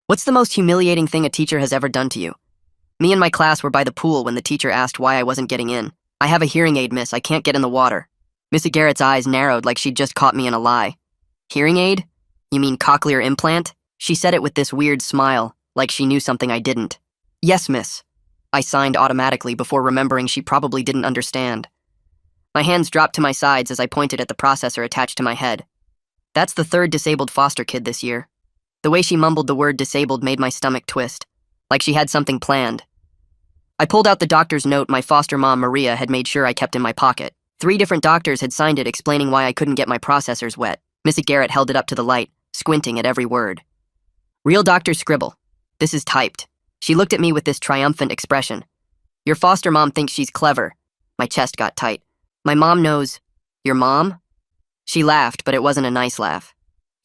What's the most humiliating thing a teacher has ever done to you? Me and my class were by the pool when the teacher asked why I wasn't getting in. I have a hearing aid, miss. I can't get in the water. Missy Garrett's eyes narrowed like she'd just caught me in a lie. Hearing aid? You mean cochlear implant? She said it with this weird smile, like she knew something I didn't. Yes, miss. I signed automatically before remembering she probably didn't understand. My hands dropped to my sides as I pointed at the processor attached to my head. That's the third disabled foster kid this year. The way she mumbled the word disabled made my stomach twist, like she had something planned. I pulled out the doctor's note my foster mom, Maria, had made sure I kept in my pocket. 3 different doctors had signed it explaining why I couldn't get my processors wet. Missy Garrett held it up to the light, squinting at every word. Real Dr. Scribble. This is typed. She looked at me with this triumphant expression. Your foster mom thinks she's clever. My chest got tight. My mom knows. Your mom? She laughed, but it wasn't a nice laugh.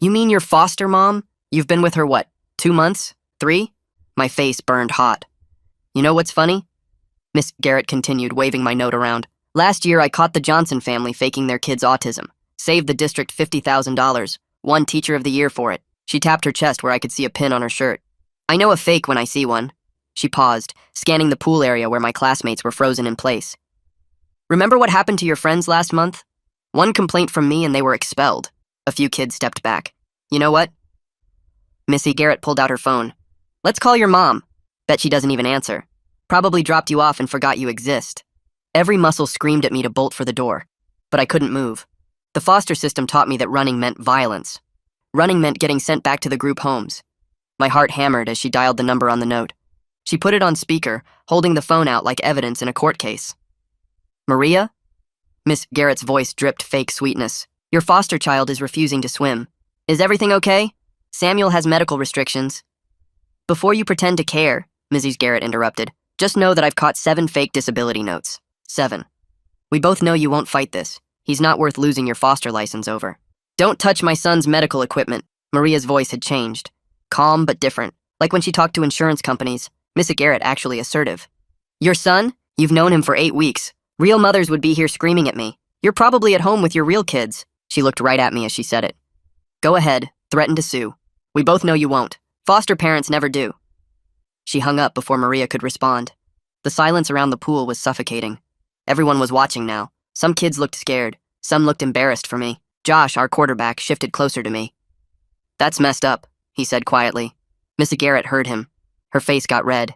You mean your foster mom? You've been with her, what, 2 months? 3? My face burned hot. You know what's funny? Miss Garrett continued, waving my note around. Last year, I caught the Johnson family faking their kid's autism. Saved the district $50,000. Won Teacher of the Year for it. She tapped her chest where I could see a pin on her shirt. I know a fake when I see one. She paused, scanning the pool area where my classmates were frozen in place. Remember what happened to your friends last month? One complaint from me and they were expelled. A few kids stepped back. You know what? Missy Garrett pulled out her phone. Let's call your mom. Bet she doesn't even answer. Probably dropped you off and forgot you exist. Every muscle screamed at me to bolt for the door, but I couldn't move. The foster system taught me that running meant violence. Running meant getting sent back to the group homes. My heart hammered as she dialed the number on the note. She put it on speaker, holding the phone out like evidence in a court case. Maria? Miss Garrett's voice dripped fake sweetness. Your foster child is refusing to swim. Is everything okay? Samuel has medical restrictions. Before you pretend to care, Mrs. Garrett interrupted, just know that I've caught 7 fake disability notes. 7. We both know you won't fight this. He's not worth losing your foster license over. Don't touch my son's medical equipment. Maria's voice had changed. Calm but different, like when she talked to insurance companies. Mrs. Garrett actually assertive. Your son? You've known him for 8 weeks. Real mothers would be here screaming at me. You're probably at home with your real kids. She looked right at me as she said it. Go ahead, threaten to sue. We both know you won't. Foster parents never do. She hung up before Maria could respond. The silence around the pool was suffocating. Everyone was watching now. Some kids looked scared. Some looked embarrassed for me. Josh, our quarterback, shifted closer to me. That's messed up, he said quietly. Missy Garrett heard him. Her face got red.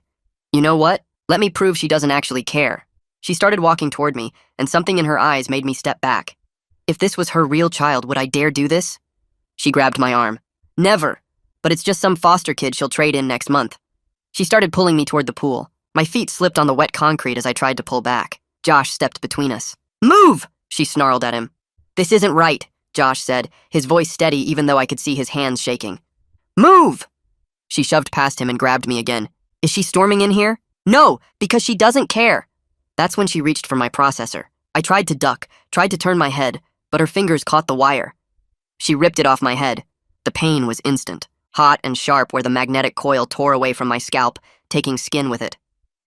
You know what? Let me prove she doesn't actually care. She started walking toward me, and something in her eyes made me step back. If this was her real child, would I dare do this? She grabbed my arm. Never. But it's just some foster kid she'll trade in next month. She started pulling me toward the pool. My feet slipped on the wet concrete as I tried to pull back. Josh stepped between us. Move! She snarled at him. This isn't right, Josh said, his voice steady even though I could see his hands shaking. Move! She shoved past him and grabbed me again. Is she storming in here? No, because she doesn't care. That's when she reached for my processor. I tried to duck, tried to turn my head, but her fingers caught the wire. She ripped it off my head. The pain was instant, hot and sharp where the magnetic coil tore away from my scalp, taking skin with it.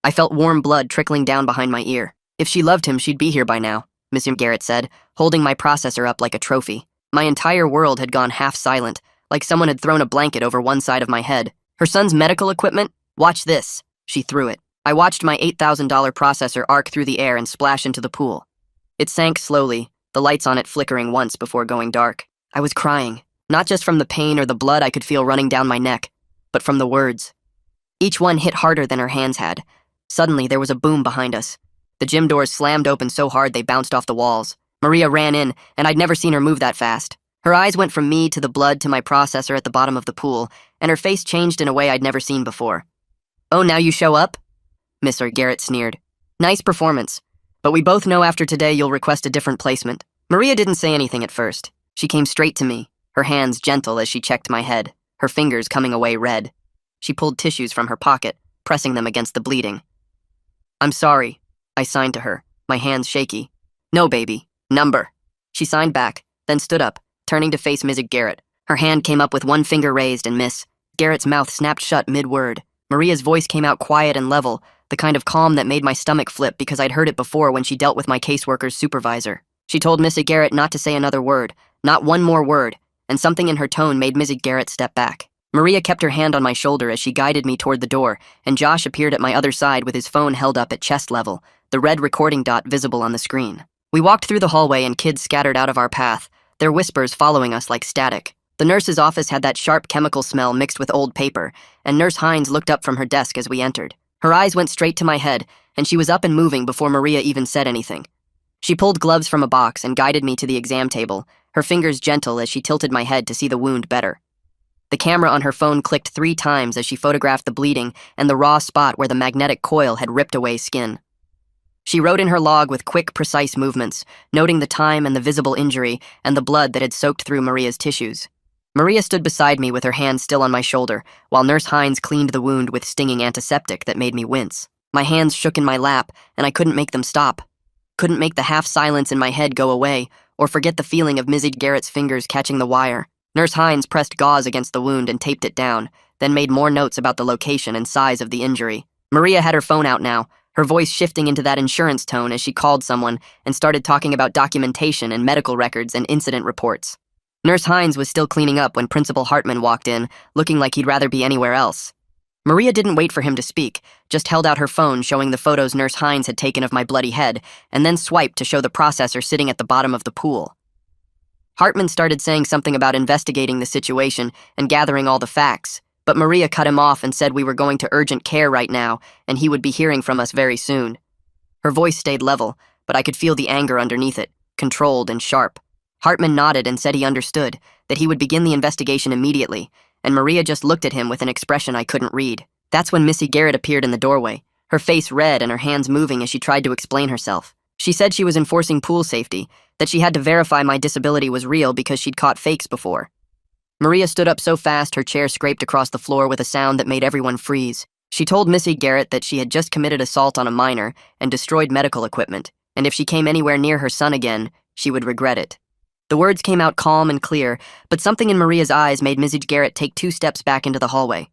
I felt warm blood trickling down behind my ear. If she loved him, she'd be here by now, Miss Garrett said, holding my processor up like a trophy. My entire world had gone half silent, like someone had thrown a blanket over one side of my head. Her son's medical equipment? Watch this. She threw it. I watched my $8,000 processor arc through the air and splash into the pool. It sank slowly, the lights on it flickering once before going dark. I was crying, not just from the pain or the blood I could feel running down my neck, but from the words. Each one hit harder than her hands had. Suddenly, there was a boom behind us. The gym doors slammed open so hard they bounced off the walls. Maria ran in, and I'd never seen her move that fast. Her eyes went from me to the blood to my processor at the bottom of the pool, and her face changed in a way I'd never seen before. Oh, now you show up? Mr. Garrett sneered. Nice performance. But we both know after today you'll request a different placement. Maria didn't say anything at first. She came straight to me, her hands gentle as she checked my head, her fingers coming away red. She pulled tissues from her pocket, pressing them against the bleeding. I'm sorry, I signed to her, my hands shaky. No, baby. Number. She signed back, then stood up, turning to face Mrs. Garrett. Her hand came up with one finger raised and Miss Garrett's mouth snapped shut mid-word. Maria's voice came out quiet and level, the kind of calm that made my stomach flip because I'd heard it before when she dealt with my caseworker's supervisor. She told Mrs. Garrett not to say another word, not one more word, and something in her tone made Mrs. Garrett step back. Maria kept her hand on my shoulder as she guided me toward the door, and Josh appeared at my other side with his phone held up at chest level, the red recording dot visible on the screen. We walked through the hallway and kids scattered out of our path, their whispers following us like static. The nurse's office had that sharp chemical smell mixed with old paper, and Nurse Hines looked up from her desk as we entered. Her eyes went straight to my head, and she was up and moving before Maria even said anything. She pulled gloves from a box and guided me to the exam table, her fingers gentle as she tilted my head to see the wound better. The camera on her phone clicked 3 times as she photographed the bleeding and the raw spot where the magnetic coil had ripped away skin. She wrote in her log with quick, precise movements, noting the time and the visible injury and the blood that had soaked through Maria's tissues. Maria stood beside me with her hand still on my shoulder, while Nurse Hines cleaned the wound with stinging antiseptic that made me wince. My hands shook in my lap, and I couldn't make them stop. Couldn't make the half-silence in my head go away, or forget the feeling of Mrs. Garrett's fingers catching the wire. Nurse Hines pressed gauze against the wound and taped it down, then made more notes about the location and size of the injury. Maria had her phone out now, her voice shifting into that insurance tone as she called someone and started talking about documentation and medical records and incident reports. Nurse Hines was still cleaning up when Principal Hartman walked in, looking like he'd rather be anywhere else. Maria didn't wait for him to speak, just held out her phone showing the photos Nurse Hines had taken of my bloody head, and then swiped to show the processor sitting at the bottom of the pool. Hartman started saying something about investigating the situation and gathering all the facts, but Maria cut him off and said we were going to urgent care right now and he would be hearing from us very soon. Her voice stayed level, but I could feel the anger underneath it, controlled and sharp. Hartman nodded and said he understood, that he would begin the investigation immediately, and Maria just looked at him with an expression I couldn't read. That's when Missy Garrett appeared in the doorway, her face red and her hands moving as she tried to explain herself. She said she was enforcing pool safety, that she had to verify my disability was real because she'd caught fakes before. Maria stood up so fast her chair scraped across the floor with a sound that made everyone freeze. She told Missy Garrett that she had just committed assault on a minor and destroyed medical equipment, and if she came anywhere near her son again, she would regret it. The words came out calm and clear, but something in Maria's eyes made Mrs. Garrett take 2 steps back into the hallway.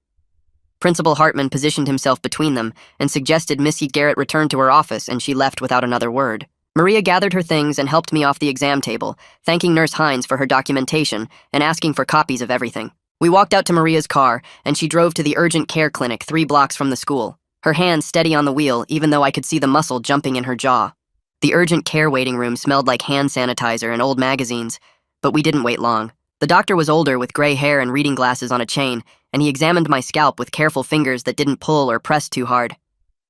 Principal Hartman positioned himself between them and suggested Missy Garrett return to her office, and she left without another word. Maria gathered her things and helped me off the exam table, thanking Nurse Hines for her documentation and asking for copies of everything. We walked out to Maria's car, and she drove to the urgent care clinic 3 blocks from the school, her hands steady on the wheel even though I could see the muscle jumping in her jaw. The urgent care waiting room smelled like hand sanitizer and old magazines, but we didn't wait long. The doctor was older with gray hair and reading glasses on a chain, and he examined my scalp with careful fingers that didn't pull or press too hard.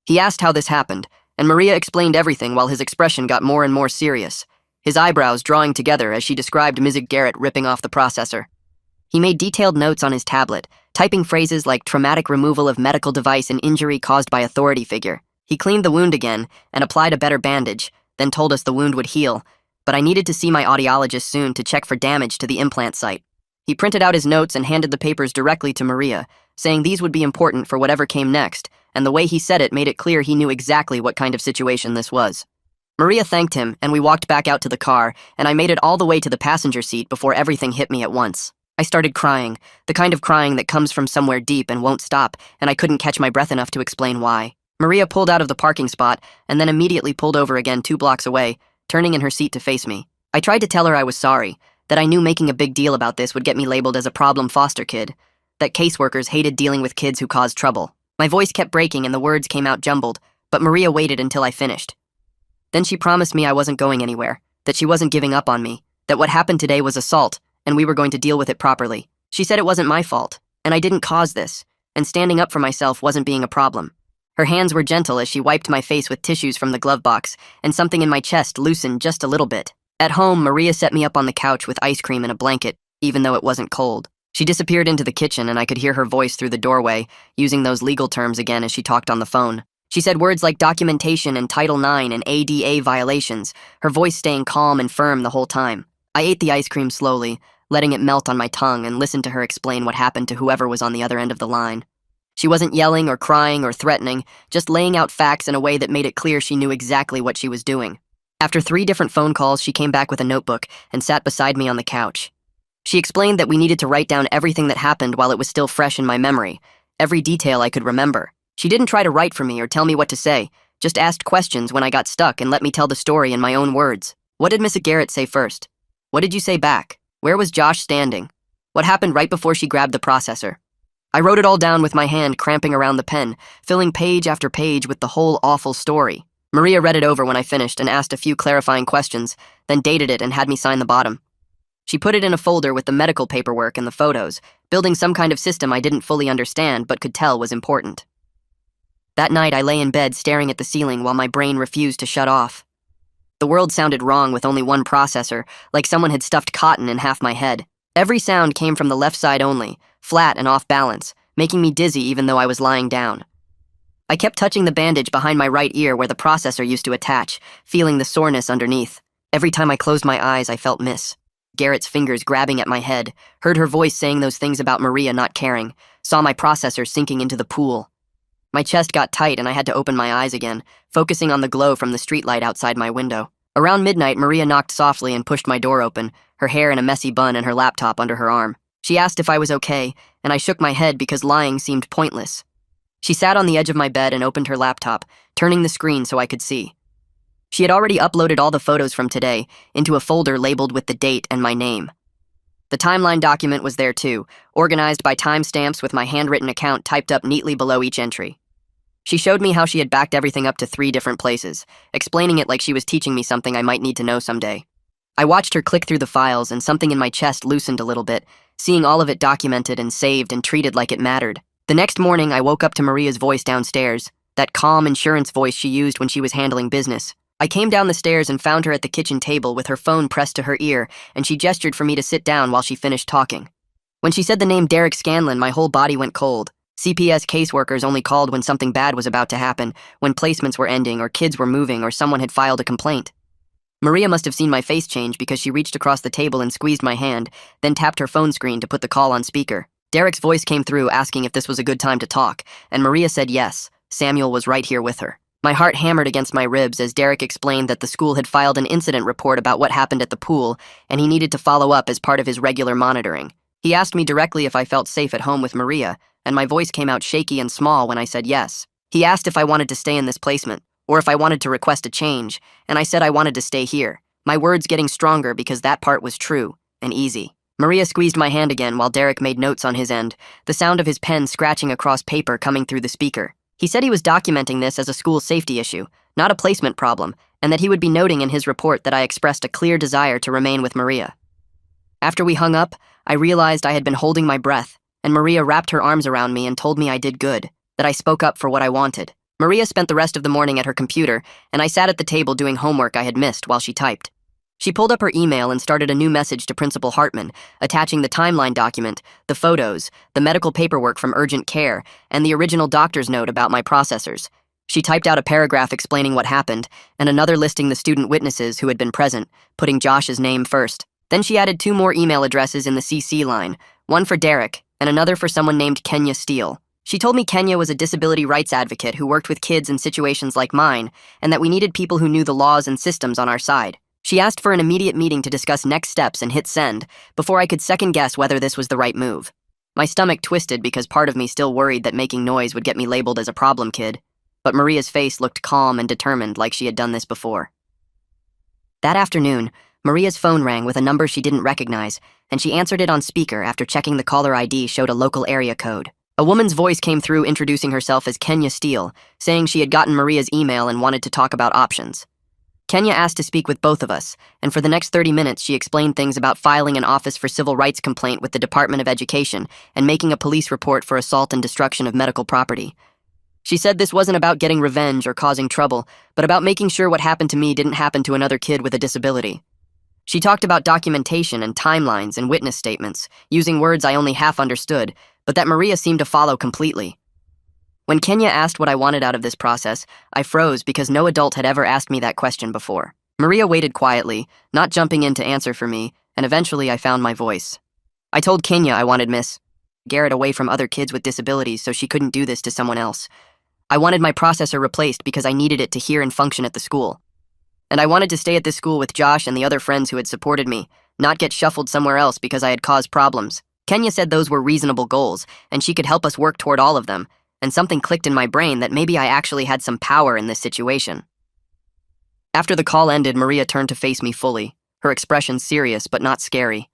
He asked how this happened, and Maria explained everything while his expression got more and more serious, his eyebrows drawing together as she described Mrs. Garrett ripping off the processor. He made detailed notes on his tablet, typing phrases like traumatic removal of medical device and injury caused by authority figure. He cleaned the wound again and applied a better bandage, then told us the wound would heal, but I needed to see my audiologist soon to check for damage to the implant site. He printed out his notes and handed the papers directly to Maria, saying these would be important for whatever came next, and the way he said it made it clear he knew exactly what kind of situation this was. Maria thanked him, and we walked back out to the car, and I made it all the way to the passenger seat before everything hit me at once. I started crying, the kind of crying that comes from somewhere deep and won't stop, and I couldn't catch my breath enough to explain why. Maria pulled out of the parking spot and then immediately pulled over again 2 blocks away, turning in her seat to face me. I tried to tell her I was sorry, that I knew making a big deal about this would get me labeled as a problem foster kid, that caseworkers hated dealing with kids who caused trouble. My voice kept breaking and the words came out jumbled, but Maria waited until I finished. Then she promised me I wasn't going anywhere, that she wasn't giving up on me, that what happened today was assault, and we were going to deal with it properly. She said it wasn't my fault, and I didn't cause this, and standing up for myself wasn't being a problem. Her hands were gentle as she wiped my face with tissues from the glove box, and something in my chest loosened just a little bit. At home, Maria set me up on the couch with ice cream and a blanket, even though it wasn't cold. She disappeared into the kitchen, and I could hear her voice through the doorway, using those legal terms again as she talked on the phone. She said words like documentation and Title IX and ADA violations, her voice staying calm and firm the whole time. I ate the ice cream slowly, letting it melt on my tongue, and listened to her explain what happened to whoever was on the other end of the line. She wasn't yelling or crying or threatening, just laying out facts in a way that made it clear she knew exactly what she was doing. After 3 different phone calls, she came back with a notebook and sat beside me on the couch. She explained that we needed to write down everything that happened while it was still fresh in my memory, every detail I could remember. She didn't try to write for me or tell me what to say, just asked questions when I got stuck and let me tell the story in my own words. What did Mrs. Garrett say first? What did you say back? Where was Josh standing? What happened right before she grabbed the processor? I wrote it all down with my hand cramping around the pen, filling page after page with the whole awful story. Maria read it over when I finished and asked a few clarifying questions, then dated it and had me sign the bottom. She put it in a folder with the medical paperwork and the photos, building some kind of system I didn't fully understand but could tell was important. That night, I lay in bed staring at the ceiling while my brain refused to shut off. The world sounded wrong with only one processor, like someone had stuffed cotton in half my head. Every sound came from the left side only, flat and off balance, making me dizzy even though I was lying down. I kept touching the bandage behind my right ear where the processor used to attach, feeling the soreness underneath. Every time I closed my eyes, I felt Miss Garrett's fingers grabbing at my head, heard her voice saying those things about Maria not caring, saw my processor sinking into the pool. My chest got tight and I had to open my eyes again, focusing on the glow from the streetlight outside my window. Around midnight, Maria knocked softly and pushed my door open, her hair in a messy bun and her laptop under her arm. She asked if I was okay, and I shook my head because lying seemed pointless. She sat on the edge of my bed and opened her laptop, turning the screen so I could see. She had already uploaded all the photos from today into a folder labeled with the date and my name. The timeline document was there too, organized by timestamps with my handwritten account typed up neatly below each entry. She showed me how she had backed everything up to 3 different places, explaining it like she was teaching me something I might need to know someday. I watched her click through the files and something in my chest loosened a little bit, seeing all of it documented and saved and treated like it mattered. The next morning, I woke up to Maria's voice downstairs, that calm insurance voice she used when she was handling business. I came down the stairs and found her at the kitchen table with her phone pressed to her ear, and she gestured for me to sit down while she finished talking. When she said the name Derek Scanlon, my whole body went cold. CPS caseworkers only called when something bad was about to happen, when placements were ending or kids were moving or someone had filed a complaint. Maria must have seen my face change because she reached across the table and squeezed my hand, then tapped her phone screen to put the call on speaker. Derek's voice came through asking if this was a good time to talk, and Maria said yes. Samuel was right here with her. My heart hammered against my ribs as Derek explained that the school had filed an incident report about what happened at the pool, and he needed to follow up as part of his regular monitoring. He asked me directly if I felt safe at home with Maria, and my voice came out shaky and small when I said yes. He asked if I wanted to stay in this placement, or if I wanted to request a change, and I said I wanted to stay here, my words getting stronger because that part was true and easy. Maria squeezed my hand again while Derek made notes on his end, the sound of his pen scratching across paper coming through the speaker. He said he was documenting this as a school safety issue, not a placement problem, and that he would be noting in his report that I expressed a clear desire to remain with Maria. After we hung up, I realized I had been holding my breath, and Maria wrapped her arms around me and told me I did good, that I spoke up for what I wanted. Maria spent the rest of the morning at her computer, and I sat at the table doing homework I had missed while she typed. She pulled up her email and started a new message to Principal Hartman, attaching the timeline document, the photos, the medical paperwork from urgent care, and the original doctor's note about my processors. She typed out a paragraph explaining what happened, and another listing the student witnesses who had been present, putting Josh's name first. Then she added 2 more email addresses in the CC line, one for Derek, and another for someone named Kenya Steele. She told me Kenya was a disability rights advocate who worked with kids in situations like mine, and that we needed people who knew the laws and systems on our side. She asked for an immediate meeting to discuss next steps and hit send before I could second-guess whether this was the right move. My stomach twisted because part of me still worried that making noise would get me labeled as a problem kid, but Maria's face looked calm and determined like she had done this before. That afternoon, Maria's phone rang with a number she didn't recognize, and she answered it on speaker after checking the caller ID showed a local area code. A woman's voice came through introducing herself as Kenya Steele, saying she had gotten Maria's email and wanted to talk about options. Kenya asked to speak with both of us, and for the next 30 minutes she explained things about filing an Office for Civil Rights complaint with the Department of Education and making a police report for assault and destruction of medical property. She said this wasn't about getting revenge or causing trouble, but about making sure what happened to me didn't happen to another kid with a disability. She talked about documentation and timelines and witness statements, using words I only half understood, but that Maria seemed to follow completely. When Kenya asked what I wanted out of this process, I froze because no adult had ever asked me that question before. Maria waited quietly, not jumping in to answer for me, and eventually I found my voice. I told Kenya I wanted Miss Garrett away from other kids with disabilities so she couldn't do this to someone else. I wanted my processor replaced because I needed it to hear and function at the school. And I wanted to stay at this school with Josh and the other friends who had supported me, not get shuffled somewhere else because I had caused problems. Kenya said those were reasonable goals, and she could help us work toward all of them, and something clicked in my brain that maybe I actually had some power in this situation. After the call ended, Maria turned to face me fully, her expression serious but not scary.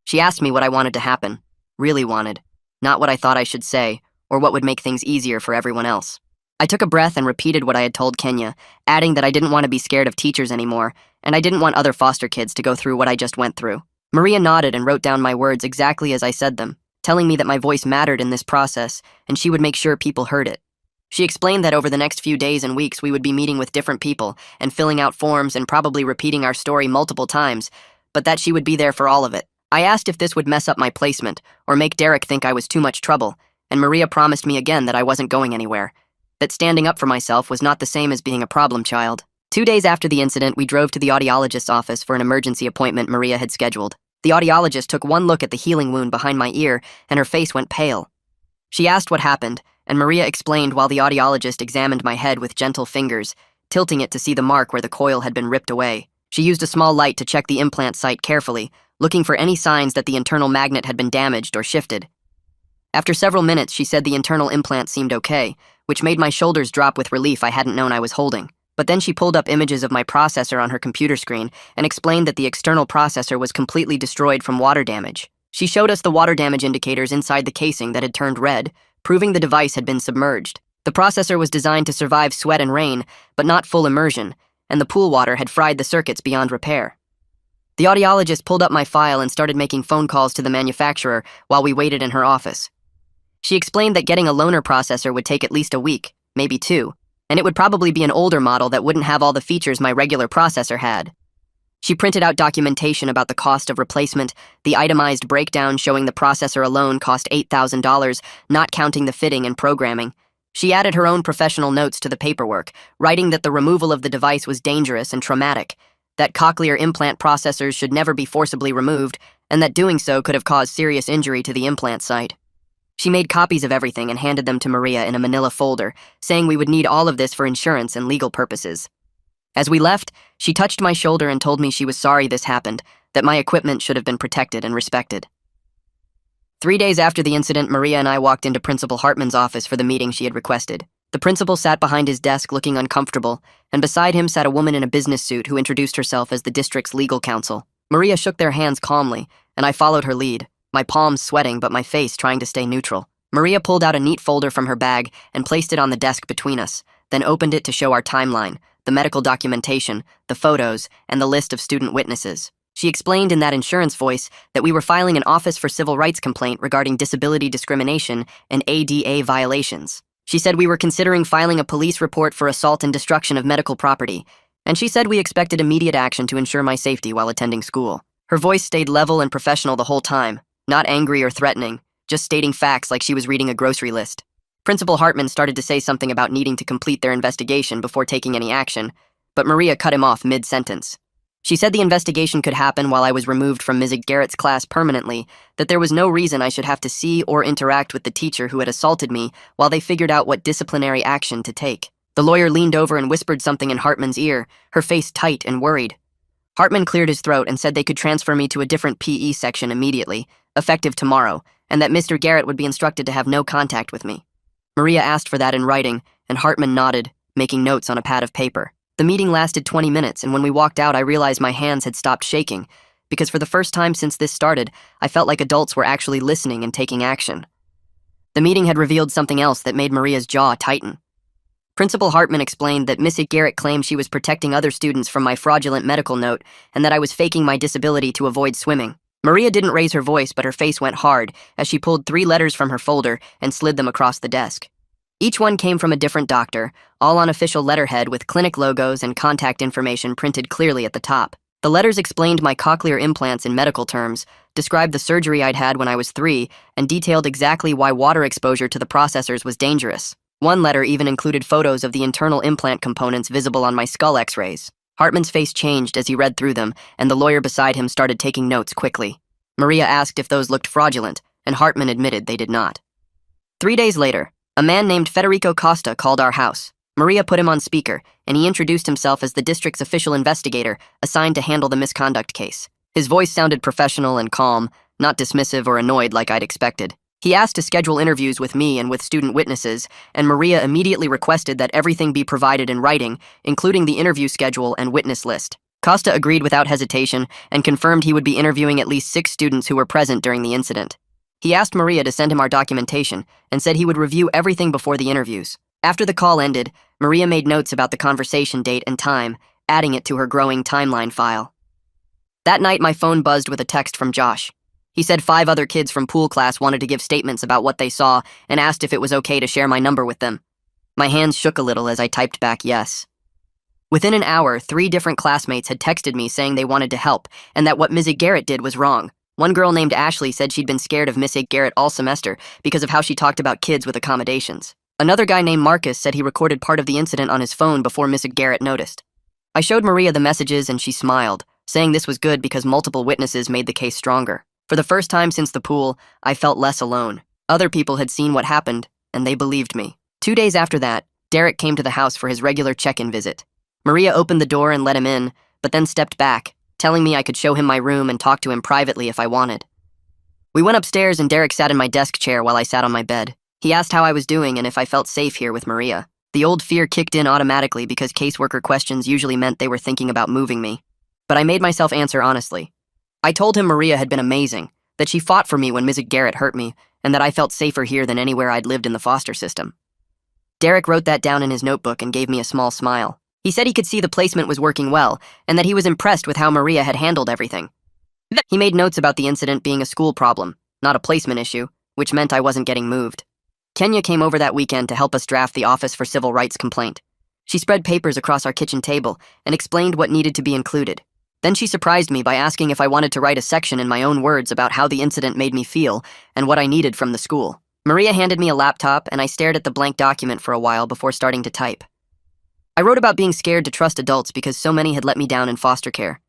She asked me what I wanted to happen, really wanted. not what I thought I should say, or what would make things easier for everyone else. I took a breath and repeated what I had told Kenya, adding that I didn't want to be scared of teachers anymore, and I didn't want other foster kids to go through what I just went through. Maria nodded and wrote down my words exactly as I said them, telling me that my voice mattered in this process, and she would make sure people heard it. She explained that over the next few days and weeks we would be meeting with different people and filling out forms and probably repeating our story multiple times, but that she would be there for all of it. I asked if this would mess up my placement or make Derek think I was too much trouble, and Maria promised me again that I wasn't going anywhere, that standing up for myself was not the same as being a problem child. 2 days after the incident, we drove to the audiologist's office for an emergency appointment Maria had scheduled. The audiologist took one look at the healing wound behind my ear, and her face went pale. She asked what happened, and Maria explained while the audiologist examined my head with gentle fingers, tilting it to see the mark where the coil had been ripped away. She used a small light to check the implant site carefully, looking for any signs that the internal magnet had been damaged or shifted. After several minutes, she said the internal implant seemed okay, which made my shoulders drop with relief I hadn't known I was holding. But then she pulled up images of my processor on her computer screen and explained that the external processor was completely destroyed from water damage. She showed us the water damage indicators inside the casing that had turned red, proving the device had been submerged. The processor was designed to survive sweat and rain, but not full immersion, and the pool water had fried the circuits beyond repair. The audiologist pulled up my file and started making phone calls to the manufacturer while we waited in her office. She explained that getting a loaner processor would take at least a week, maybe 2, and it would probably be an older model that wouldn't have all the features my regular processor had. She printed out documentation about the cost of replacement, the itemized breakdown showing the processor alone cost $8,000, not counting the fitting and programming. She added her own professional notes to the paperwork, writing that the removal of the device was dangerous and traumatic, that cochlear implant processors should never be forcibly removed, and that doing so could have caused serious injury to the implant site. She made copies of everything and handed them to Maria in a manila folder, saying we would need all of this for insurance and legal purposes. As we left, she touched my shoulder and told me she was sorry this happened, that my equipment should have been protected and respected. 3 days after the incident, Maria and I walked into Principal Hartman's office for the meeting she had requested. The principal sat behind his desk looking uncomfortable, and beside him sat a woman in a business suit who introduced herself as the district's legal counsel. Maria shook their hands calmly, and I followed her lead, my palms sweating but my face trying to stay neutral. Maria pulled out a neat folder from her bag and placed it on the desk between us, then opened it to show our timeline, the medical documentation, the photos, and the list of student witnesses. She explained in that insurance voice that we were filing an Office for Civil Rights complaint regarding disability discrimination and ADA violations. She said we were considering filing a police report for assault and destruction of medical property, and she said we expected immediate action to ensure my safety while attending school. Her voice stayed level and professional the whole time, not angry or threatening, just stating facts like she was reading a grocery list. Principal Hartman started to say something about needing to complete their investigation before taking any action, but Maria cut him off mid-sentence. She said the investigation could happen while I was removed from Ms. Garrett's class permanently, that there was no reason I should have to see or interact with the teacher who had assaulted me while they figured out what disciplinary action to take. The lawyer leaned over and whispered something in Hartman's ear, her face tight and worried. Hartman cleared his throat and said they could transfer me to a different PE section immediately, effective tomorrow, and that Mr. Garrett would be instructed to have no contact with me. Maria asked for that in writing, and Hartman nodded, making notes on a pad of paper. The meeting lasted 20 minutes, and when we walked out, I realized my hands had stopped shaking, because for the first time since this started, I felt like adults were actually listening and taking action. The meeting had revealed something else that made Maria's jaw tighten. Principal Hartman explained that Miss Garrett claimed she was protecting other students from my fraudulent medical note and that I was faking my disability to avoid swimming. Maria didn't raise her voice, but her face went hard as she pulled 3 letters from her folder and slid them across the desk. Each one came from a different doctor, all on official letterhead with clinic logos and contact information printed clearly at the top. The letters explained my cochlear implants in medical terms, described the surgery I'd had when I was 3, and detailed exactly why water exposure to the processors was dangerous. One letter even included photos of the internal implant components visible on my skull x-rays. Hartman's face changed as he read through them, and the lawyer beside him started taking notes quickly. Maria asked if those looked fraudulent, and Hartman admitted they did not. 3 days later, a man named Federico Costa called our house. Maria put him on speaker, and he introduced himself as the district's official investigator assigned to handle the misconduct case. His voice sounded professional and calm, not dismissive or annoyed like I'd expected. He asked to schedule interviews with me and with student witnesses, and Maria immediately requested that everything be provided in writing, including the interview schedule and witness list. Costa agreed without hesitation and confirmed he would be interviewing at least 6 students who were present during the incident. He asked Maria to send him our documentation and said he would review everything before the interviews. After the call ended, Maria made notes about the conversation date and time, adding it to her growing timeline file. That night, my phone buzzed with a text from Josh. He said 5 other kids from pool class wanted to give statements about what they saw and asked if it was okay to share my number with them. My hands shook a little as I typed back yes. Within an hour, 3 different classmates had texted me saying they wanted to help and that what Ms. Garrett did was wrong. One girl named Ashley said she'd been scared of Ms. Garrett all semester because of how she talked about kids with accommodations. Another guy named Marcus said he recorded part of the incident on his phone before Ms. Garrett noticed. I showed Maria the messages and she smiled, saying this was good because multiple witnesses made the case stronger. For the first time since the pool, I felt less alone. Other people had seen what happened, and they believed me. 2 days after that, Derek came to the house for his regular check-in visit. Maria opened the door and let him in, but then stepped back, telling me I could show him my room and talk to him privately if I wanted. We went upstairs and Derek sat in my desk chair while I sat on my bed. He asked how I was doing and if I felt safe here with Maria. The old fear kicked in automatically because caseworker questions usually meant they were thinking about moving me. But I made myself answer honestly. I told him Maria had been amazing, that she fought for me when Ms. Garrett hurt me, and that I felt safer here than anywhere I'd lived in the foster system. Derek wrote that down in his notebook and gave me a small smile. He said he could see the placement was working well, and that he was impressed with how Maria had handled everything. He made notes about the incident being a school problem, not a placement issue, which meant I wasn't getting moved. Kenya came over that weekend to help us draft the Office for Civil Rights complaint. She spread papers across our kitchen table and explained what needed to be included. Then she surprised me by asking if I wanted to write a section in my own words about how the incident made me feel and what I needed from the school. Maria handed me a laptop and I stared at the blank document for a while before starting to type. I wrote about being scared to trust adults because so many had let me down in foster care.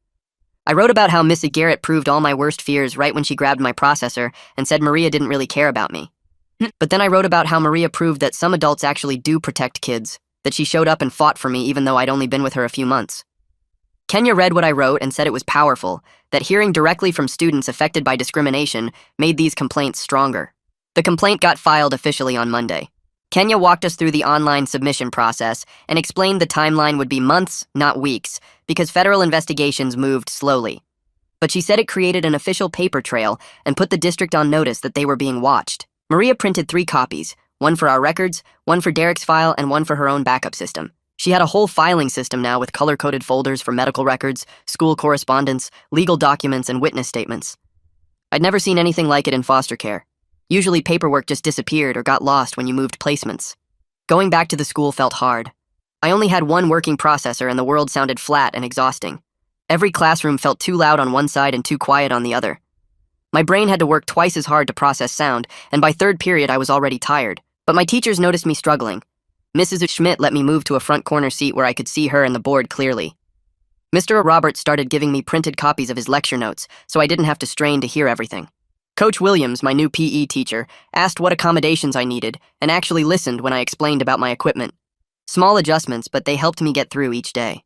I wrote about how Miss Garrett proved all my worst fears right when she grabbed my processor and said Maria didn't really care about me. But then I wrote about how Maria proved that some adults actually do protect kids, that she showed up and fought for me even though I'd only been with her a few months. Kenya read what I wrote and said it was powerful, that hearing directly from students affected by discrimination made these complaints stronger. The complaint got filed officially on Monday. Kenya walked us through the online submission process and explained the timeline would be months, not weeks, because federal investigations moved slowly. But she said it created an official paper trail and put the district on notice that they were being watched. Maria printed 3 copies, one for our records, one for Derek's file, and one for her own backup system. She had a whole filing system now with color-coded folders for medical records, school correspondence, legal documents, and witness statements. I'd never seen anything like it in foster care. Usually paperwork just disappeared or got lost when you moved placements. Going back to the school felt hard. I only had one working processor and the world sounded flat and exhausting. Every classroom felt too loud on one side and too quiet on the other. My brain had to work twice as hard to process sound, and by third period I was already tired. But my teachers noticed me struggling. Mrs. Schmidt let me move to a front corner seat where I could see her and the board clearly. Mr. Roberts started giving me printed copies of his lecture notes, so I didn't have to strain to hear everything. Coach Williams, my new PE teacher, asked what accommodations I needed and actually listened when I explained about my equipment. Small adjustments, but they helped me get through each day.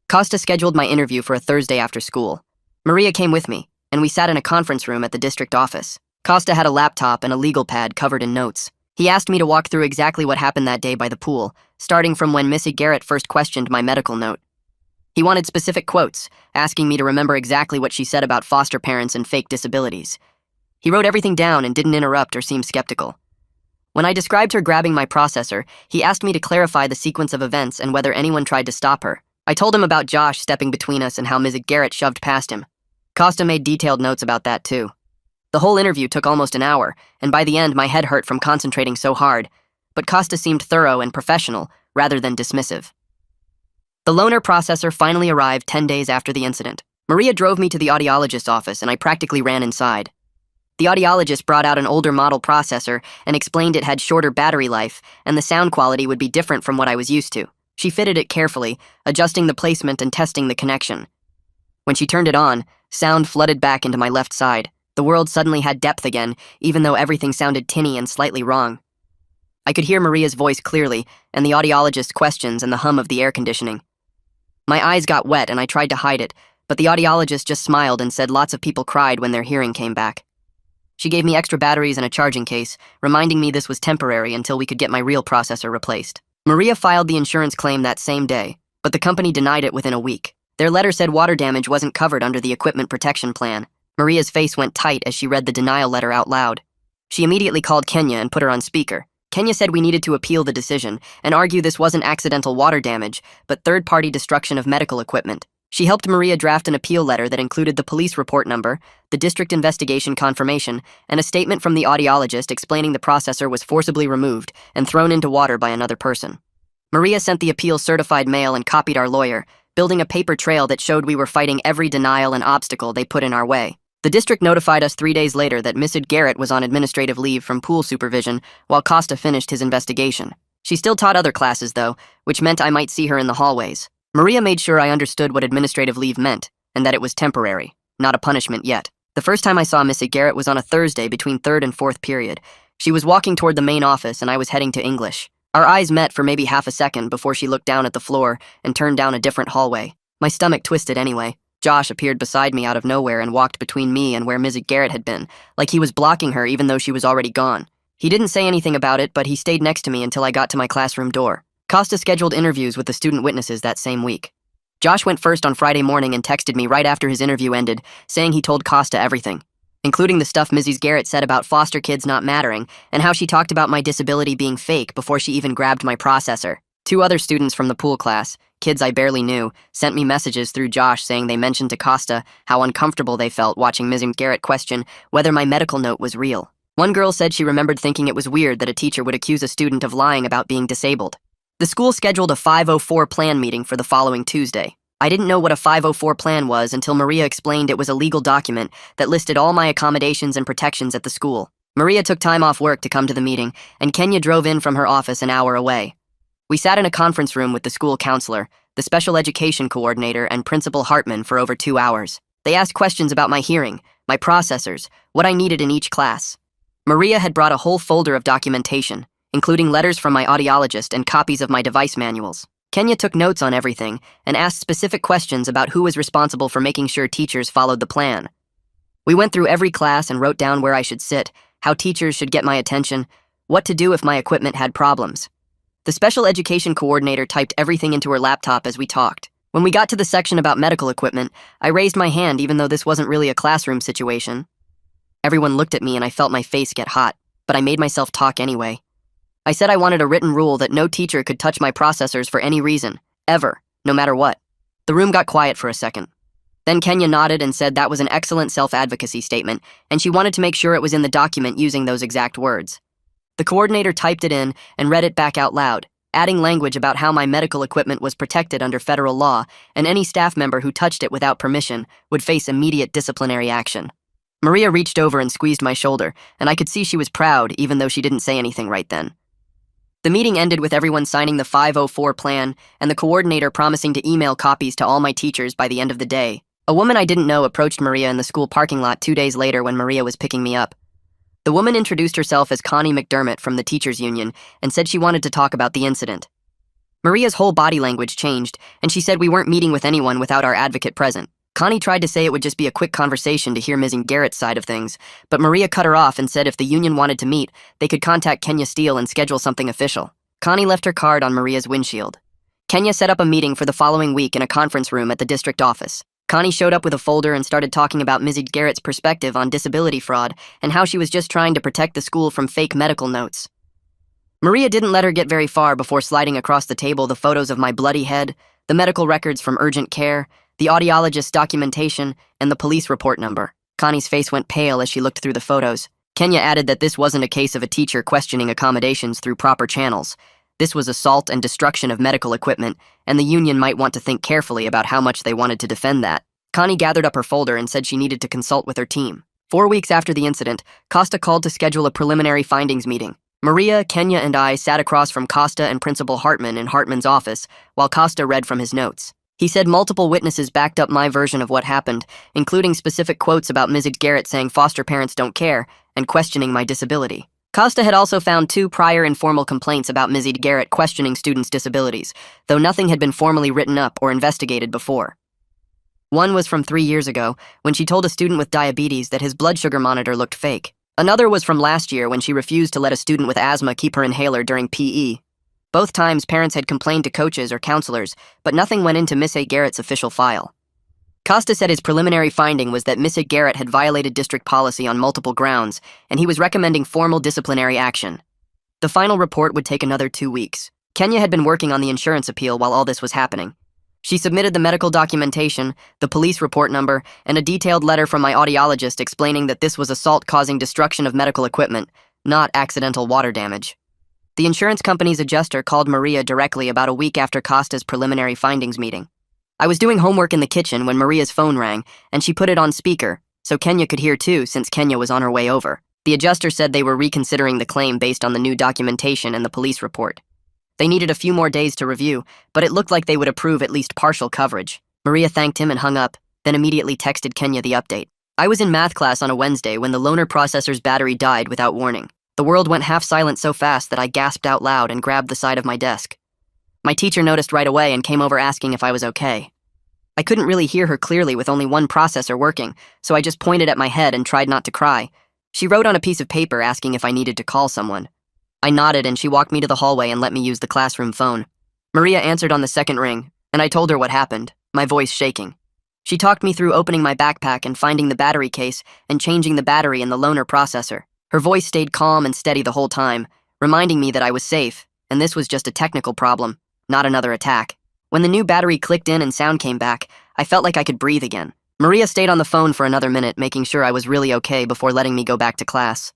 Costa scheduled my interview for a Thursday after school. Maria came with me, and we sat in a conference room at the district office. Costa had a laptop and a legal pad covered in notes. He asked me to walk through exactly what happened that day by the pool, starting from when Miss Garrett first questioned my medical note. He wanted specific quotes, asking me to remember exactly what she said about foster parents and fake disabilities. He wrote everything down and didn't interrupt or seem skeptical. When I described her grabbing my processor, he asked me to clarify the sequence of events and whether anyone tried to stop her. I told him about Josh stepping between us and how Ms. Garrett shoved past him. Costa made detailed notes about that too. The whole interview took almost an hour, and by the end my head hurt from concentrating so hard, but Costa seemed thorough and professional rather than dismissive. The loaner processor finally arrived 10 days after the incident. Maria drove me to the audiologist's office and I practically ran inside. The audiologist brought out an older model processor and explained it had shorter battery life and the sound quality would be different from what I was used to. She fitted it carefully, adjusting the placement and testing the connection. When she turned it on, sound flooded back into my left side. The world suddenly had depth again, even though everything sounded tinny and slightly wrong. I could hear Maria's voice clearly, and the audiologist's questions and the hum of the air conditioning. My eyes got wet and I tried to hide it, but the audiologist just smiled and said lots of people cried when their hearing came back. She gave me extra batteries and a charging case, reminding me this was temporary until we could get my real processor replaced. Maria filed the insurance claim that same day, but the company denied it within a week. Their letter said water damage wasn't covered under the equipment protection plan. Maria's face went tight as she read the denial letter out loud. She immediately called Kenya and put her on speaker. Kenya said we needed to appeal the decision and argue this wasn't accidental water damage, but third-party destruction of medical equipment. She helped Maria draft an appeal letter that included the police report number, the district investigation confirmation, and a statement from the audiologist explaining the processor was forcibly removed and thrown into water by another person. Maria sent the appeal certified mail and copied our lawyer, building a paper trail that showed we were fighting every denial and obstacle they put in our way. The district notified us 3 days later that Mrs. Garrett was on administrative leave from pool supervision while Costa finished his investigation. She still taught other classes, though, which meant I might see her in the hallways. Maria made sure I understood what administrative leave meant, and that it was temporary, not a punishment yet. The first time I saw Mrs. Garrett was on a Thursday between third and fourth period. She was walking toward the main office and I was heading to English. Our eyes met for maybe half a second before she looked down at the floor and turned down a different hallway. My stomach twisted anyway. Josh appeared beside me out of nowhere and walked between me and where Mrs. Garrett had been, like he was blocking her even though she was already gone. He didn't say anything about it, but he stayed next to me until I got to my classroom door. Costa scheduled interviews with the student witnesses that same week. Josh went first on Friday morning and texted me right after his interview ended, saying he told Costa everything, including the stuff Mrs. Garrett said about foster kids not mattering and how she talked about my disability being fake before she even grabbed my processor. 2 other students from the pool class, kids I barely knew, sent me messages through Josh saying they mentioned to Costa how uncomfortable they felt watching Mrs. Garrett question whether my medical note was real. One girl said she remembered thinking it was weird that a teacher would accuse a student of lying about being disabled. The school scheduled a 504 plan meeting for the following Tuesday. I didn't know what a 504 plan was until Maria explained it was a legal document that listed all my accommodations and protections at the school. Maria took time off work to come to the meeting, and Kenya drove in from her office an hour away. We sat in a conference room with the school counselor, the special education coordinator, and Principal Hartman for over 2 hours. They asked questions about my hearing, my processors, what I needed in each class. Maria had brought a whole folder of documentation, including letters from my audiologist and copies of my device manuals. Kenya took notes on everything and asked specific questions about who was responsible for making sure teachers followed the plan. We went through every class and wrote down where I should sit, how teachers should get my attention, what to do if my equipment had problems. The special education coordinator typed everything into her laptop as we talked. When we got to the section about medical equipment, I raised my hand even though this wasn't really a classroom situation. Everyone looked at me and I felt my face get hot, but I made myself talk anyway. I said I wanted a written rule that no teacher could touch my processors for any reason, ever, no matter what. The room got quiet for a second. Then Kenya nodded and said that was an excellent self-advocacy statement, and she wanted to make sure it was in the document using those exact words. The coordinator typed it in and read it back out loud, adding language about how my medical equipment was protected under federal law, and any staff member who touched it without permission would face immediate disciplinary action. Maria reached over and squeezed my shoulder, and I could see she was proud even though she didn't say anything right then. The meeting ended with everyone signing the 504 plan and the coordinator promising to email copies to all my teachers by the end of the day. A woman I didn't know approached Maria in the school parking lot 2 days later when Maria was picking me up. The woman introduced herself as Connie McDermott from the teachers' union and said she wanted to talk about the incident. Maria's whole body language changed, and she said we weren't meeting with anyone without our advocate present. Connie tried to say it would just be a quick conversation to hear Ms. Garrett's side of things, but Maria cut her off and said if the union wanted to meet, they could contact Kenya Steele and schedule something official. Connie left her card on Maria's windshield. Kenya set up a meeting for the following week in a conference room at the district office. Connie showed up with a folder and started talking about Ms. Garrett's perspective on disability fraud and how she was just trying to protect the school from fake medical notes. Maria didn't let her get very far before sliding across the table the photos of my bloody head, the medical records from urgent care, the audiologist's documentation, and the police report number. Connie's face went pale as she looked through the photos. Kenya added that this wasn't a case of a teacher questioning accommodations through proper channels. This was assault and destruction of medical equipment, and the union might want to think carefully about how much they wanted to defend that. Connie gathered up her folder and said she needed to consult with her team. 4 weeks after the incident, Costa called to schedule a preliminary findings meeting. Maria, Kenya, and I sat across from Costa and Principal Hartman in Hartman's office, while Costa read from his notes. He said multiple witnesses backed up my version of what happened, including specific quotes about Ms. Garrett saying foster parents don't care and questioning my disability. Costa had also found 2 prior informal complaints about Ms. Garrett questioning students' disabilities, though nothing had been formally written up or investigated before. One was from 3 years ago, when she told a student with diabetes that his blood sugar monitor looked fake. Another was from last year when she refused to let a student with asthma keep her inhaler during PE. Both times, parents had complained to coaches or counselors, but nothing went into Miss A. Garrett's official file. Costa said his preliminary finding was that Mrs. Garrett had violated district policy on multiple grounds, and he was recommending formal disciplinary action. The final report would take another 2 weeks. Kenya had been working on the insurance appeal while all this was happening. She submitted the medical documentation, the police report number, and a detailed letter from my audiologist explaining that this was assault causing destruction of medical equipment, not accidental water damage. The insurance company's adjuster called Maria directly about a week after Costa's preliminary findings meeting. I was doing homework in the kitchen when Maria's phone rang, and she put it on speaker, so Kenya could hear too since Kenya was on her way over. The adjuster said they were reconsidering the claim based on the new documentation and the police report. They needed a few more days to review, but it looked like they would approve at least partial coverage. Maria thanked him and hung up, then immediately texted Kenya the update. I was in math class on a Wednesday when the loaner processor's battery died without warning. The world went half silent so fast that I gasped out loud and grabbed the side of my desk. My teacher noticed right away and came over asking if I was okay. I couldn't really hear her clearly with only one processor working, so I just pointed at my head and tried not to cry. She wrote on a piece of paper asking if I needed to call someone. I nodded and she walked me to the hallway and let me use the classroom phone. Maria answered on the second ring, and I told her what happened, my voice shaking. She talked me through opening my backpack and finding the battery case and changing the battery in the loaner processor. Her voice stayed calm and steady the whole time, reminding me that I was safe, and this was just a technical problem, not another attack. When the new battery clicked in and sound came back, I felt like I could breathe again. Maria stayed on the phone for another minute, making sure I was really okay before letting me go back to class.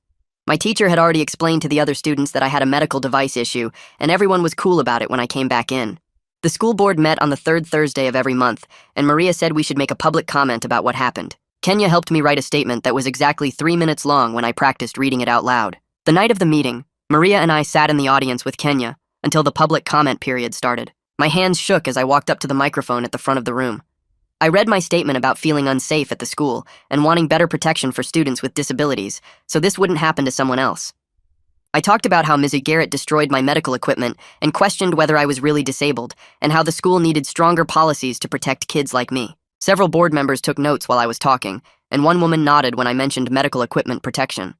My teacher had already explained to the other students that I had a medical device issue, and everyone was cool about it when I came back in. The school board met on the third Thursday of every month, and Maria said we should make a public comment about what happened. Kenya helped me write a statement that was exactly 3 minutes long when I practiced reading it out loud. The night of the meeting, Maria and I sat in the audience with Kenya until the public comment period started. My hands shook as I walked up to the microphone at the front of the room. I read my statement about feeling unsafe at the school and wanting better protection for students with disabilities, so this wouldn't happen to someone else. I talked about how Mrs. Garrett destroyed my medical equipment and questioned whether I was really disabled, and how the school needed stronger policies to protect kids like me. Several board members took notes while I was talking, and one woman nodded when I mentioned medical equipment protection.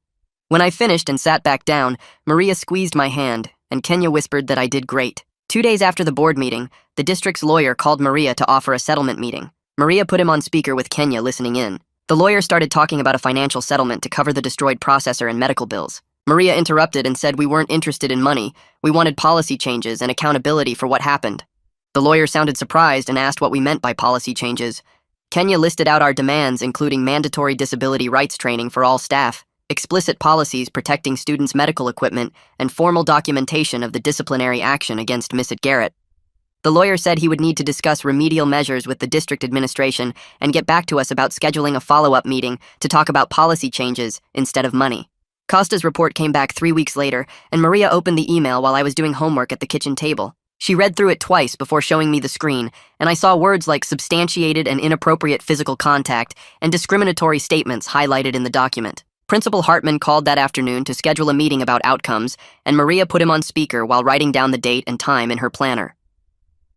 When I finished and sat back down, Maria squeezed my hand, and Kenya whispered that I did great. 2 days after the board meeting, the district's lawyer called Maria to offer a settlement meeting. Maria put him on speaker with Kenya listening in. The lawyer started talking about a financial settlement to cover the destroyed processor and medical bills. Maria interrupted and said we weren't interested in money, we wanted policy changes and accountability for what happened. The lawyer sounded surprised and asked what we meant by policy changes. Kenya listed out our demands, including mandatory disability rights training for all staff, explicit policies protecting students' medical equipment, and formal documentation of the disciplinary action against Mrs. Garrett. The lawyer said he would need to discuss remedial measures with the district administration and get back to us about scheduling a follow-up meeting to talk about policy changes instead of money. Costa's report came back 3 weeks later, and Maria opened the email while I was doing homework at the kitchen table. She read through it twice before showing me the screen, and I saw words like substantiated and inappropriate physical contact and discriminatory statements highlighted in the document. Principal Hartman called that afternoon to schedule a meeting about outcomes, and Maria put him on speaker while writing down the date and time in her planner.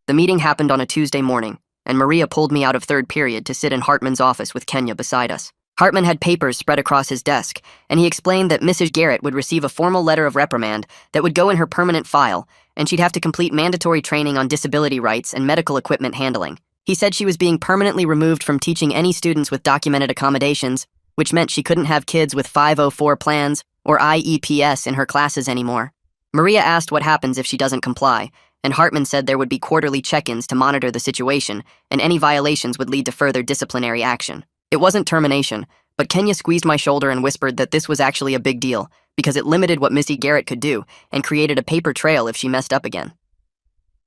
The meeting happened on a Tuesday morning, and Maria pulled me out of third period to sit in Hartman's office with Kenya beside us. Hartman had papers spread across his desk, and he explained that Mrs. Garrett would receive a formal letter of reprimand that would go in her permanent file, and she'd have to complete mandatory training on disability rights and medical equipment handling. He said she was being permanently removed from teaching any students with documented accommodations, which meant she couldn't have kids with 504 plans or IEPS in her classes anymore. Maria asked what happens if she doesn't comply, and Hartman said there would be quarterly check-ins to monitor the situation, and any violations would lead to further disciplinary action. It wasn't termination, but Kenya squeezed my shoulder and whispered that this was actually a big deal, because it limited what Missy Garrett could do and created a paper trail if she messed up again.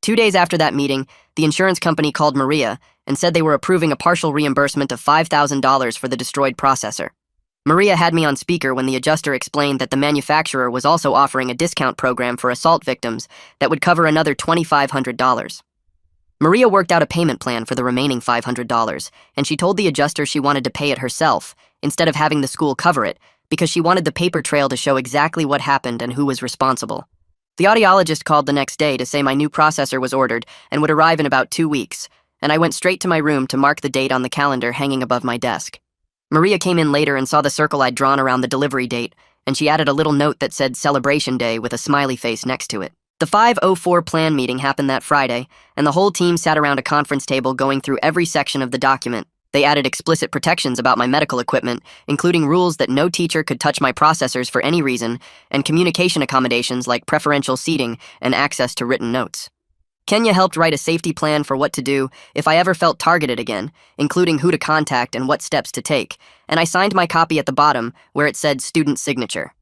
2 days after that meeting, the insurance company called Maria and said they were approving a partial reimbursement of $5,000 for the destroyed processor. Maria had me on speaker when the adjuster explained that the manufacturer was also offering a discount program for assault victims that would cover another $2,500. Maria worked out a payment plan for the remaining $500, and she told the adjuster she wanted to pay it herself instead of having the school cover it because she wanted the paper trail to show exactly what happened and who was responsible. The audiologist called the next day to say my new processor was ordered and would arrive in about 2 weeks, and I went straight to my room to mark the date on the calendar hanging above my desk. Maria came in later and saw the circle I'd drawn around the delivery date, and she added a little note that said Celebration Day with a smiley face next to it. The 504 plan meeting happened that Friday, and the whole team sat around a conference table going through every section of the document. They added explicit protections about my medical equipment, including rules that no teacher could touch my processors for any reason, and communication accommodations like preferential seating and access to written notes. Kenya helped write a safety plan for what to do if I ever felt targeted again, including who to contact and what steps to take, and I signed my copy at the bottom where it said student signature.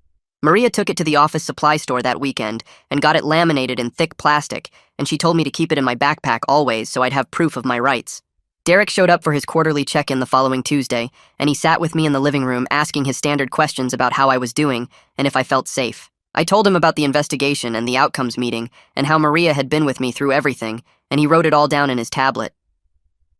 Maria took it to the office supply store that weekend and got it laminated in thick plastic, and she told me to keep it in my backpack always so I'd have proof of my rights. Derek showed up for his quarterly check-in the following Tuesday, and he sat with me in the living room asking his standard questions about how I was doing and if I felt safe. I told him about the investigation and the outcomes meeting and how Maria had been with me through everything, and he wrote it all down in his tablet.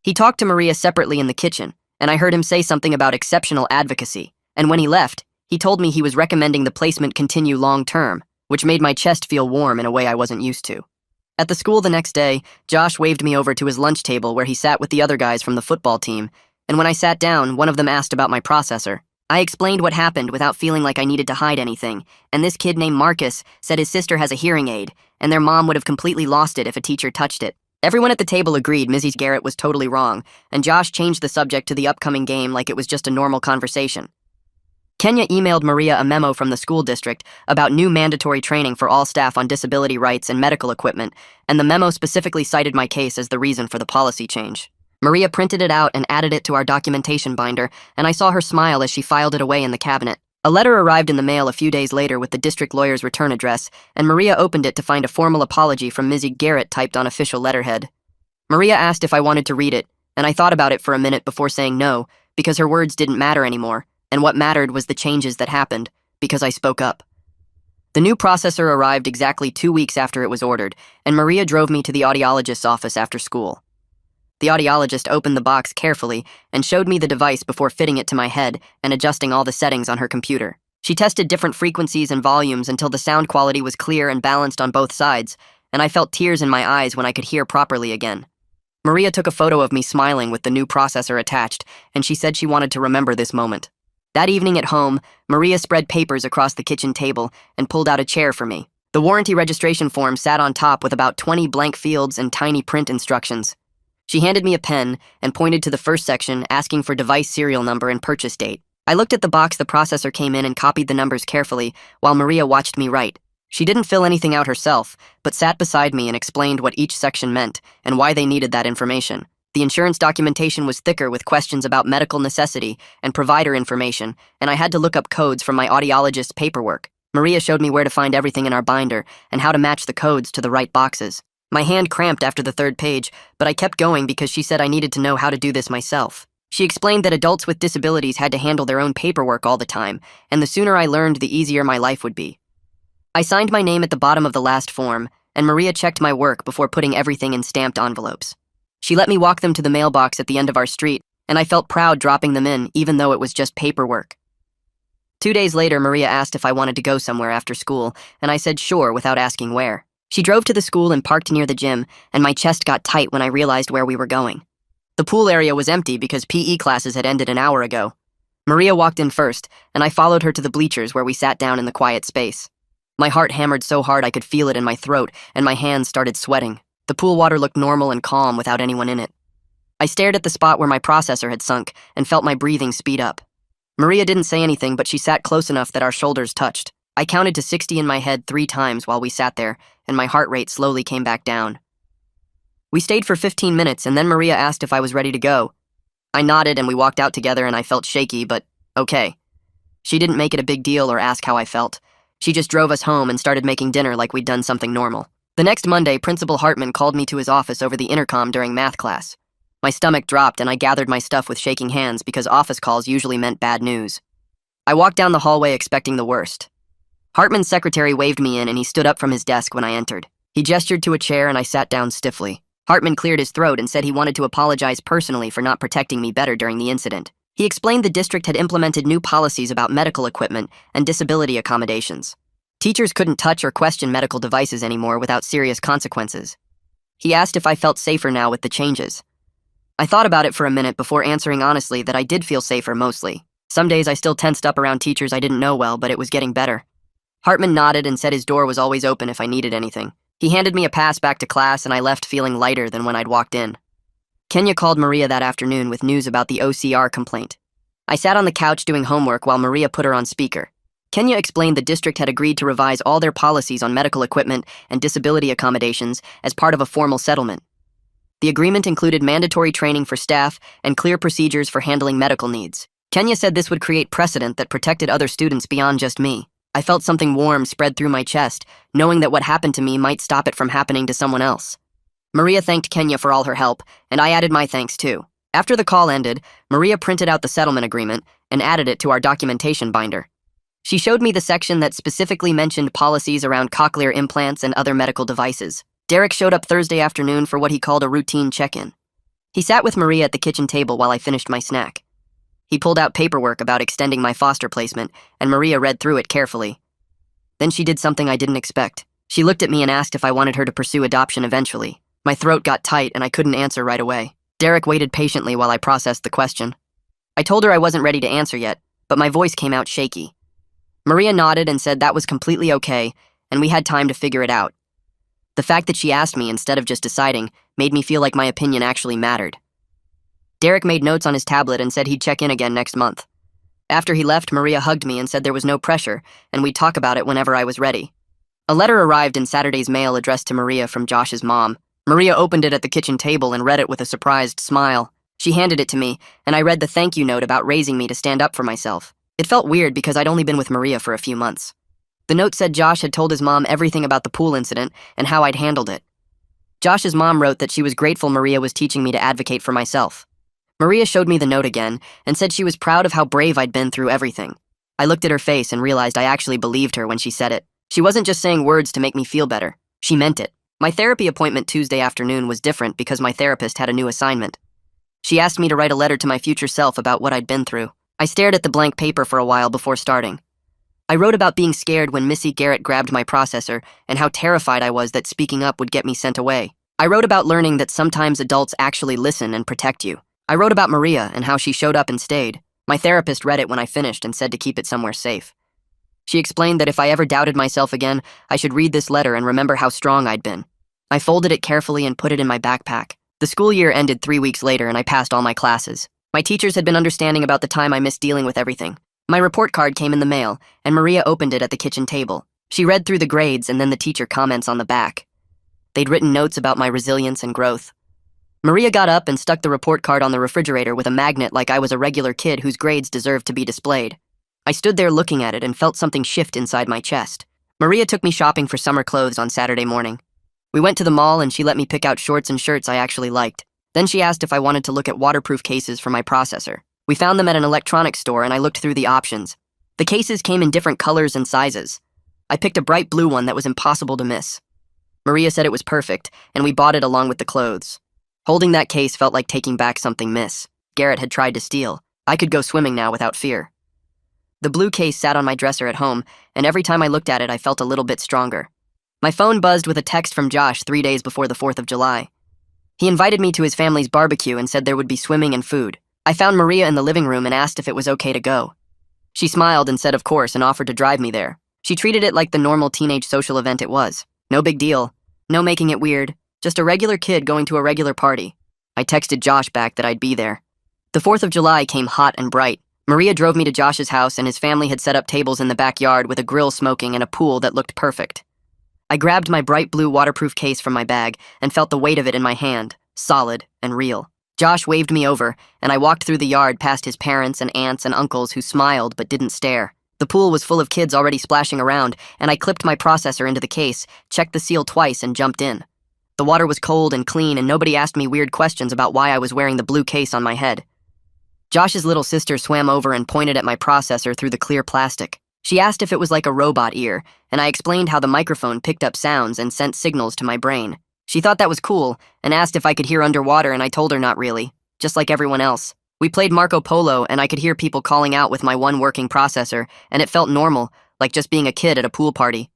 He talked to Maria separately in the kitchen, and I heard him say something about exceptional advocacy, and when he left, he told me he was recommending the placement continue long-term, which made my chest feel warm in a way I wasn't used to. At the school the next day, Josh waved me over to his lunch table where he sat with the other guys from the football team, and when I sat down, one of them asked about my processor. I explained what happened without feeling like I needed to hide anything, and this kid named Marcus said his sister has a hearing aid, and their mom would have completely lost it if a teacher touched it. Everyone at the table agreed Mrs. Garrett was totally wrong, and Josh changed the subject to the upcoming game like it was just a normal conversation. Kenya emailed Maria a memo from the school district about new mandatory training for all staff on disability rights and medical equipment, and the memo specifically cited my case as the reason for the policy change. Maria printed it out and added it to our documentation binder, and I saw her smile as she filed it away in the cabinet. A letter arrived in the mail a few days later with the district lawyer's return address, and Maria opened it to find a formal apology from Mrs. Garrett typed on official letterhead. Maria asked if I wanted to read it, and I thought about it for a minute before saying no, because her words didn't matter anymore, and what mattered was the changes that happened, because I spoke up. The new processor arrived exactly 2 weeks after it was ordered, and Maria drove me to the audiologist's office after school. The audiologist opened the box carefully and showed me the device before fitting it to my head and adjusting all the settings on her computer. She tested different frequencies and volumes until the sound quality was clear and balanced on both sides, and I felt tears in my eyes when I could hear properly again. Maria took a photo of me smiling with the new processor attached, and she said she wanted to remember this moment. That evening at home, Maria spread papers across the kitchen table and pulled out a chair for me. The warranty registration form sat on top with about 20 blank fields and tiny print instructions. She handed me a pen and pointed to the first section asking for device serial number and purchase date. I looked at the box the processor came in and copied the numbers carefully while Maria watched me write. She didn't fill anything out herself, but sat beside me and explained what each section meant and why they needed that information. The insurance documentation was thicker with questions about medical necessity and provider information, and I had to look up codes from my audiologist's paperwork. Maria showed me where to find everything in our binder and how to match the codes to the right boxes. My hand cramped after the third page, but I kept going because she said I needed to know how to do this myself. She explained that adults with disabilities had to handle their own paperwork all the time, and the sooner I learned, the easier my life would be. I signed my name at the bottom of the last form, and Maria checked my work before putting everything in stamped envelopes. She let me walk them to the mailbox at the end of our street, and I felt proud dropping them in, even though it was just paperwork. 2 days later, Maria asked if I wanted to go somewhere after school, and I said sure without asking where. She drove to the school and parked near the gym, and my chest got tight when I realized where we were going. The pool area was empty because PE classes had ended an hour ago. Maria walked in first, and I followed her to the bleachers where we sat down in the quiet space. My heart hammered so hard I could feel it in my throat, and my hands started sweating. The pool water looked normal and calm without anyone in it. I stared at the spot where my processor had sunk and felt my breathing speed up. Maria didn't say anything, but she sat close enough that our shoulders touched. I counted to 60 in my head 3 times while we sat there, and my heart rate slowly came back down. We stayed for 15 minutes, and then Maria asked if I was ready to go. I nodded, and we walked out together, and I felt shaky, but okay. She didn't make it a big deal or ask how I felt. She just drove us home and started making dinner like we'd done something normal. The next Monday, Principal Hartman called me to his office over the intercom during math class. My stomach dropped, and I gathered my stuff with shaking hands because office calls usually meant bad news. I walked down the hallway expecting the worst. Hartman's secretary waved me in, and he stood up from his desk when I entered. He gestured to a chair, and I sat down stiffly. Hartman cleared his throat and said he wanted to apologize personally for not protecting me better during the incident. He explained the district had implemented new policies about medical equipment and disability accommodations. Teachers couldn't touch or question medical devices anymore without serious consequences. He asked if I felt safer now with the changes. I thought about it for a minute before answering honestly that I did feel safer mostly. Some days I still tensed up around teachers I didn't know well, but it was getting better. Hartman nodded and said his door was always open if I needed anything. He handed me a pass back to class, and I left feeling lighter than when I'd walked in. Kenya called Maria that afternoon with news about the OCR complaint. I sat on the couch doing homework while Maria put her on speaker. Kenya explained the district had agreed to revise all their policies on medical equipment and disability accommodations as part of a formal settlement. The agreement included mandatory training for staff and clear procedures for handling medical needs. Kenya said this would create precedent that protected other students beyond just me. I felt something warm spread through my chest, knowing that what happened to me might stop it from happening to someone else. Maria thanked Kenya for all her help, and I added my thanks too. After the call ended, Maria printed out the settlement agreement and added it to our documentation binder. She showed me the section that specifically mentioned policies around cochlear implants and other medical devices. Derek showed up Thursday afternoon for what he called a routine check-in. He sat with Maria at the kitchen table while I finished my snack. He pulled out paperwork about extending my foster placement, and Maria read through it carefully. Then she did something I didn't expect. She looked at me and asked if I wanted her to pursue adoption eventually. My throat got tight and I couldn't answer right away. Derek waited patiently while I processed the question. I told her I wasn't ready to answer yet, but my voice came out shaky. Maria nodded and said that was completely okay, and we had time to figure it out. The fact that she asked me instead of just deciding made me feel like my opinion actually mattered. Derek made notes on his tablet and said he'd check in again next month. After he left, Maria hugged me and said there was no pressure, and we'd talk about it whenever I was ready. A letter arrived in Saturday's mail addressed to Maria from Josh's mom. Maria opened it at the kitchen table and read it with a surprised smile. She handed it to me, and I read the thank you note about raising me to stand up for myself. It felt weird because I'd only been with Maria for a few months. The note said Josh had told his mom everything about the pool incident and how I'd handled it. Josh's mom wrote that she was grateful Maria was teaching me to advocate for myself. Maria showed me the note again and said she was proud of how brave I'd been through everything. I looked at her face and realized I actually believed her when she said it. She wasn't just saying words to make me feel better. She meant it. My therapy appointment Tuesday afternoon was different because my therapist had a new assignment. She asked me to write a letter to my future self about what I'd been through. I stared at the blank paper for a while before starting. I wrote about being scared when Missy Garrett grabbed my processor and how terrified I was that speaking up would get me sent away. I wrote about learning that sometimes adults actually listen and protect you. I wrote about Maria and how she showed up and stayed. My therapist read it when I finished and said to keep it somewhere safe. She explained that if I ever doubted myself again, I should read this letter and remember how strong I'd been. I folded it carefully and put it in my backpack. The school year ended 3 weeks later and I passed all my classes. My teachers had been understanding about the time I missed dealing with everything. My report card came in the mail, and Maria opened it at the kitchen table. She read through the grades and then the teacher comments on the back. They'd written notes about my resilience and growth. Maria got up and stuck the report card on the refrigerator with a magnet like I was a regular kid whose grades deserved to be displayed. I stood there looking at it and felt something shift inside my chest. Maria took me shopping for summer clothes on Saturday morning. We went to the mall and she let me pick out shorts and shirts I actually liked. Then she asked if I wanted to look at waterproof cases for my processor. We found them at an electronics store and I looked through the options. The cases came in different colors and sizes. I picked a bright blue one that was impossible to miss. Maria said it was perfect, and we bought it along with the clothes. Holding that case felt like taking back something Miss Garrett had tried to steal. I could go swimming now without fear. The blue case sat on my dresser at home, and every time I looked at it, I felt a little bit stronger. My phone buzzed with a text from Josh 3 days before the 4th of July. He invited me to his family's barbecue and said there would be swimming and food. I found Maria in the living room and asked if it was okay to go. She smiled and said of course and offered to drive me there. She treated it like the normal teenage social event it was. No big deal. No making it weird. Just a regular kid going to a regular party. I texted Josh back that I'd be there. The 4th of July came hot and bright. Maria drove me to Josh's house and his family had set up tables in the backyard with a grill smoking and a pool that looked perfect. I grabbed my bright blue waterproof case from my bag and felt the weight of it in my hand, solid and real. Josh waved me over, and I walked through the yard past his parents and aunts and uncles who smiled but didn't stare. The pool was full of kids already splashing around, and I clipped my processor into the case, checked the seal twice, and jumped in. The water was cold and clean, and nobody asked me weird questions about why I was wearing the blue case on my head. Josh's little sister swam over and pointed at my processor through the clear plastic. She asked if it was like a robot ear, and I explained how the microphone picked up sounds and sent signals to my brain. She thought that was cool, and asked if I could hear underwater, and I told her not really, just like everyone else. We played Marco Polo, and I could hear people calling out with my one working processor, and it felt normal, like just being a kid at a pool party.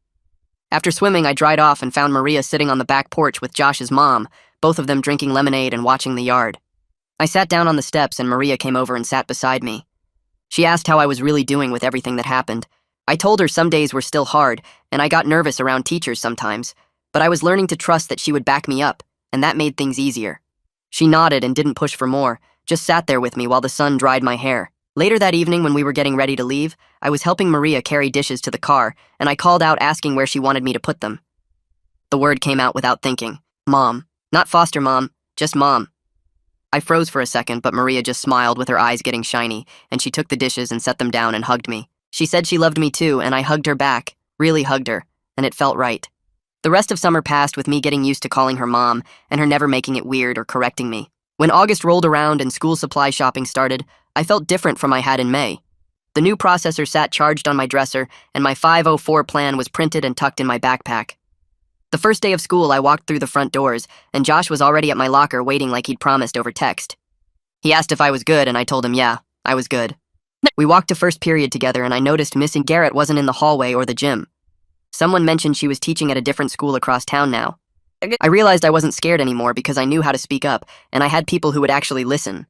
After swimming, I dried off and found Maria sitting on the back porch with Josh's mom, both of them drinking lemonade and watching the yard. I sat down on the steps, and Maria came over and sat beside me. She asked how I was really doing with everything that happened. I told her some days were still hard, and I got nervous around teachers sometimes, but I was learning to trust that she would back me up, and that made things easier. She nodded and didn't push for more, just sat there with me while the sun dried my hair. Later that evening, when we were getting ready to leave, I was helping Maria carry dishes to the car, and I called out asking where she wanted me to put them. The word came out without thinking. Mom. Not foster mom, just mom. I froze for a second, but Maria just smiled with her eyes getting shiny, and she took the dishes and set them down and hugged me. She said she loved me too, and I hugged her back, really hugged her, and it felt right. The rest of summer passed with me getting used to calling her mom, and her never making it weird or correcting me. When August rolled around and school supply shopping started, I felt different from I had in May. The new processor sat charged on my dresser, and my 504 plan was printed and tucked in my backpack. The first day of school, I walked through the front doors, and Josh was already at my locker waiting like he'd promised over text. He asked if I was good, and I told him, yeah, I was good. We walked to first period together, and I noticed Miss Garrett wasn't in the hallway or the gym. Someone mentioned she was teaching at a different school across town now. I realized I wasn't scared anymore because I knew how to speak up, and I had people who would actually listen.